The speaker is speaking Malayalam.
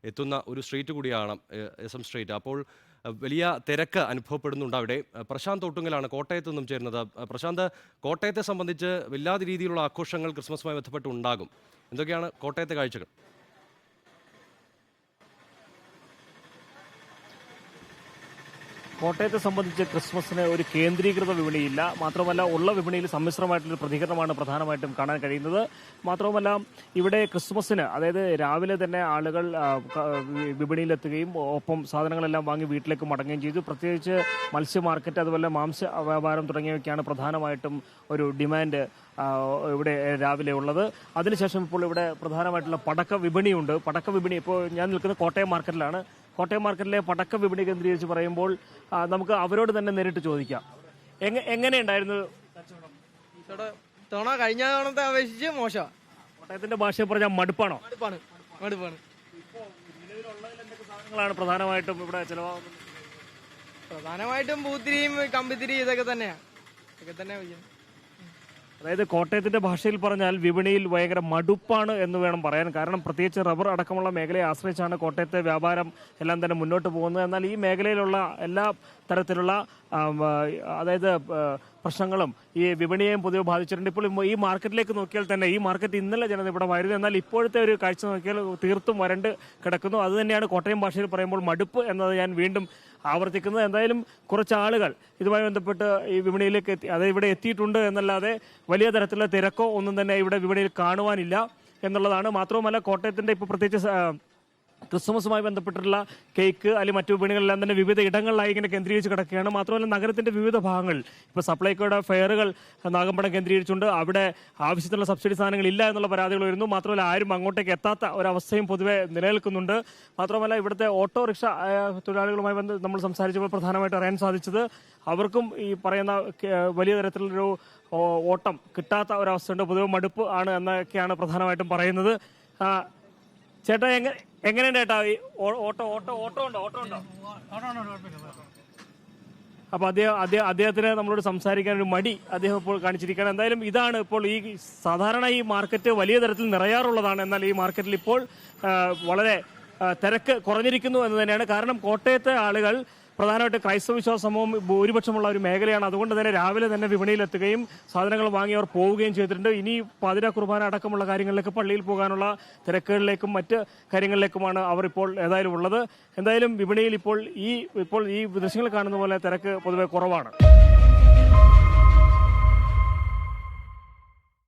എത്തുന്ന ഒരു സ്ട്രീറ്റ് കൂടിയാണ് എസ് എം സ്ട്രീറ്റ്. അപ്പോൾ വലിയ തിരക്ക് അനുഭവപ്പെടുന്നുണ്ട് അവിടെ. പ്രശാന്ത് ഒട്ടുങ്ങലാണ് കോട്ടയത്ത് നിന്നും ചേരുന്നത്. പ്രശാന്ത്, കോട്ടയത്തെ സംബന്ധിച്ച് വല്ലാതെ രീതിയിലുള്ള ആഘോഷങ്ങൾ ക്രിസ്മസുമായി ബന്ധപ്പെട്ട് ഉണ്ടാകും. എന്തൊക്കെയാണ് കോട്ടയത്തെ കാഴ്ചകൾ? കോട്ടയത്തെ സംബന്ധിച്ച് ക്രിസ്മസിന് ഒരു കേന്ദ്രീകൃത വിപണിയില്ല. മാത്രമല്ല, ഉള്ള വിപണിയിൽ സമ്മിശ്രമായിട്ടുള്ള പ്രതികരണമാണ് പ്രധാനമായിട്ടും കാണാൻ കഴിയുന്നത്. മാത്രവുമല്ല, ഇവിടെ ക്രിസ്മസിന് അതായത് രാവിലെ തന്നെ ആളുകൾ വിപണിയിലെത്തുകയും ഒപ്പം സാധനങ്ങളെല്ലാം വാങ്ങി വീട്ടിലേക്ക് മടങ്ങുകയും ചെയ്തു. പ്രത്യേകിച്ച് മത്സ്യ മാർക്കറ്റ്, അതുപോലെ മാംസ വ്യാപാരം തുടങ്ങിയവയ്ക്കാണ് പ്രധാനമായിട്ടും ഒരു ഡിമാൻഡ് ഇവിടെ രാവിലെ ഉള്ളത്. അതിനുശേഷം ഇപ്പോൾ ഇവിടെ പ്രധാനമായിട്ടുള്ള പടക്ക വിപണിയുണ്ട്. പടക്ക വിപണി ഇപ്പോൾ ഞാൻ നിൽക്കുന്നത് കോട്ടയം മാർക്കറ്റിലാണ്. കോട്ടയം മാർക്കറ്റിലെ പടക്ക വിപണി കേന്ദ്രീകരിച്ച് പറയുമ്പോൾ നമുക്ക് അവരോട് തന്നെ നേരിട്ട് ചോദിക്കാം. എങ്ങനെയുണ്ടായിരുന്നു തവണ? കഴിഞ്ഞ തവണത്തെ അപേക്ഷിച്ച് മോശം. കോട്ടയത്തിന്റെ ഭാഷയിൽ പറഞ്ഞാൽ മടുപ്പാണോ? മടുപ്പാണ്. സാധനങ്ങളാണ് പ്രധാനമായിട്ടും ഇവിടെ ചിലവാകുന്നത്. പ്രധാനമായിട്ടും പൂത്തിരിയും കമ്പിത്തിരി ഇതൊക്കെ തന്നെയാണ്. അതായത് കോട്ടയത്തിന്റെ ഭാഷയിൽ പറഞ്ഞാൽ വിപണിയിൽ ഭയങ്കര മടുപ്പാണ് എന്ന് വേണം പറയാൻ. കാരണം പ്രത്യേകിച്ച് റബ്ബർ അടക്കമുള്ള മേഖലയെ ആശ്രയിച്ചാണ് കോട്ടയത്തെ വ്യാപാരം എല്ലാം തന്നെ മുന്നോട്ട് പോകുന്നത്. എന്നാൽ ഈ മേഖലയിലുള്ള എല്ലാ തരത്തിലുള്ള അതായത് പ്രശ്നങ്ങളും ഈ വിപണിയെയും പൊതുവെ ബാധിച്ചിട്ടുണ്ട്. ഇപ്പോൾ ഈ മാർക്കറ്റിലേക്ക് നോക്കിയാൽ തന്നെ ഈ മാർക്കറ്റ് ഇന്നലെ ജനത ഇവിടെ വരുന്നു. എന്നാൽ ഇപ്പോഴത്തെ ഒരു കാഴ്ച നോക്കിയാൽ തീർത്തും വരണ്ട് കിടക്കുന്നു. അതുതന്നെയാണ് കോട്ടയം ഭാഷയിൽ പറയുമ്പോൾ മടുപ്പ് എന്നത് ഞാൻ വീണ്ടും ആവർത്തിക്കുന്നത്. എന്തായാലും കുറച്ച് ആളുകൾ ഇതുമായി ബന്ധപ്പെട്ട് ഈ വിപണിയിലേക്ക് അതായത് ഇവിടെ എത്തിയിട്ടുണ്ട് എന്നല്ലാതെ വലിയ തരത്തിലുള്ള തിരക്കോ ഒന്നും തന്നെ ഇവിടെ വിപണിയിൽ കാണുവാനില്ല എന്നുള്ളതാണ്. മാത്രവുമല്ല, കോട്ടയത്തിന്റെ ഇപ്പോൾ പ്രത്യേകിച്ച് ക്രിസ്മസുമായി ബന്ധപ്പെട്ടിട്ടുള്ള കേക്ക് അല്ലെങ്കിൽ മറ്റു വിപണികളെല്ലാം തന്നെ വിവിധ ഇടങ്ങളിലായി ഇങ്ങനെ കേന്ദ്രീകരിച്ച് കിടക്കുകയാണ്. മാത്രമല്ല, നഗരത്തിന്റെ വിവിധ ഭാഗങ്ങൾ ഇപ്പോൾ സപ്ലൈകോയുടെ ഫെയറുകൾ നാഗമ്പടം കേന്ദ്രീകരിച്ചുകൊണ്ട് അവിടെ ആവശ്യത്തിനുള്ള സബ്സിഡി സാധനങ്ങൾ ഇല്ല എന്നുള്ള പരാതികൾ വരുന്നു. മാത്രമല്ല, ആരും അങ്ങോട്ടേക്ക് എത്താത്ത ഒരവസ്ഥയും പൊതുവെ നിലനിൽക്കുന്നുണ്ട്. മാത്രമല്ല, ഇവിടുത്തെ ഓട്ടോറിക്ഷ തൊഴിലാളികളുമായി നമ്മൾ സംസാരിച്ചപ്പോൾ പ്രധാനമായിട്ട് അറിയാൻ സാധിച്ചത് അവർക്കും ഈ പറയുന്ന വലിയ തരത്തിലുള്ളൊരു ഓട്ടം കിട്ടാത്ത ഒരവസ്ഥയുണ്ട്. പൊതുവെ മടുപ്പ് ആണ് എന്നൊക്കെയാണ് പ്രധാനമായിട്ടും പറയുന്നത്. ചേട്ടാ, എങ്ങനെയുണ്ട് ചേട്ടാ ഈ ഓട്ടോ ഉണ്ടോ? അപ്പൊ അദ്ദേഹത്തിന് നമ്മളോട് സംസാരിക്കാൻ ഒരു മടി അദ്ദേഹം ഇപ്പോൾ കാണിച്ചിരിക്കുകയാണ്. എന്തായാലും ഇതാണ് ഇപ്പോൾ ഈ സാധാരണ ഈ മാർക്കറ്റ് വലിയ തരത്തിൽ നിറയാറുള്ളതാണ്. എന്നാൽ ഈ മാർക്കറ്റിൽ ഇപ്പോൾ വളരെ തിരക്ക് കുറഞ്ഞിരിക്കുന്നു എന്ന് തന്നെയാണ്. കാരണം കോട്ടയത്തെ ആളുകൾ പ്രധാനമായിട്ട് ക്രൈസ്തവ വിശ്വാസ സമൂഹം ഭൂരിപക്ഷമുള്ള ഒരു മേഖലയാണ്. അതുകൊണ്ട് തന്നെ രാവിലെ തന്നെ വിപണിയിലെത്തുകയും സാധനങ്ങൾ വാങ്ങി അവർ പോവുകയും ചെയ്തിട്ടുണ്ട്. ഇനി പാതിര കുർബാന അടക്കമുള്ള കാര്യങ്ങളിലേക്ക് പള്ളിയിൽ പോകാനുള്ള തിരക്കുകളിലേക്കും മറ്റ് കാര്യങ്ങളിലേക്കുമാണ് അവർ ഇപ്പോൾ ഏതായാലും ഉള്ളത്. എന്തായാലും വിപണിയിൽ ഇപ്പോൾ ഈ ദൃശ്യങ്ങൾ കാണുന്ന പോലെ തിരക്ക് പൊതുവെ കുറവാണ്.